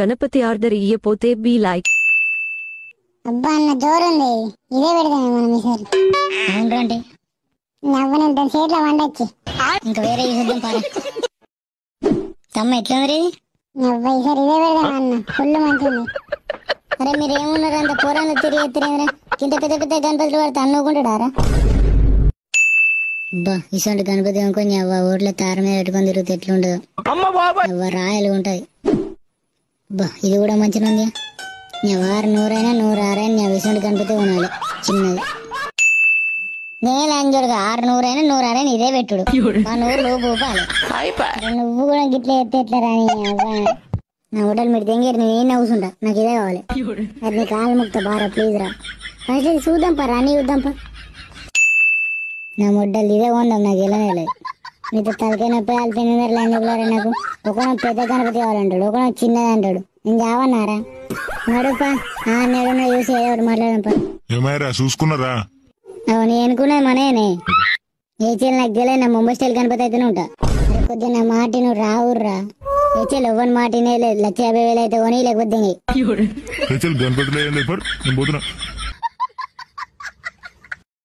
Ganapati order ఇయ్యపోతే బీ లైక్. అబ్బా అన్న జోరుంది, ఇదే పెడదాం మనం ఈసారి. ఏంటంటే నవ్వనంత సేట్ల వండొచ్చి ఇంకా వేరే చూద్దాం పారా. తమ్మ ఎట్లా మరి? నవ్వ ఈసారి ఇదే పెడదాం అన్న, ఫుల్ మంచిది. అరే మీరు ఏమున్నారు అంత పూరంగా తిరిగి తిరిగిరా, కింద పెద్ద పెద్ద గణపతులు పడితే అనుకుంటాడారా? అబ్బా ఇసంటి గణపతి అనుకోని అవ్వ ఊర్లో తార మీద పెట్టుకొని తిరిగితే ఎట్లుండదు అవ్వ, రాయలు ఉంటది. అబ్బా ఇది కూడా మంచిగా ఉంది. వారు 100 106 విసంటి గణపతి కొనాలి చిన్నది. నేను అంజుడుగా 600 106 ఇదే పెట్టుడు, మా నూరు నువ్వు పోపాలి. నువ్వు కూడా గిట్లా ఎత్తే ఎట్లా రాని అవ్వ. నా హోటల్ మీరు తెంగేరు, నేను ఏం నవ్వుతుంటా, నాకు ఇదే కావాలి. అది నీ కాలు ముక్త బారా ప్లీజ్ రా. ఫస్ట్ ఇది చూద్దాం పా, రాని చూద్దాం పా. నా మొడ్డలు ఇదే కొందాం, నాకు వెళ్ళనే లేదు. మీతో తలకాయ నొప్పి అల్పినారు ఎందుకులారా నాకు. ఒకనో పెద్ద గణపతి కావాలంటాడు, ఒకనో చిన్నది అంటాడు. నేను చావన్నారా నడుపా. నేడున్నా చూసి ఏదో ఒకటి మాట్లాడంపా. ఏమైరా చూసుకున్నారా? నేను అనుకున్నది మనేనే. ఏ చెల్లి నాకు తెలియదు, నా ముంబై స్టైల్ గణపతి అయితేనే ఉంటా. కొద్దిగా నా మాట నువ్వు రావుర్రా. ఏ చెల్లి ఎవ్వని మాట లేదు, 1,50,000 అయితే కొని లేకపోతే గణపతి లేదు నేను పోతున్నా.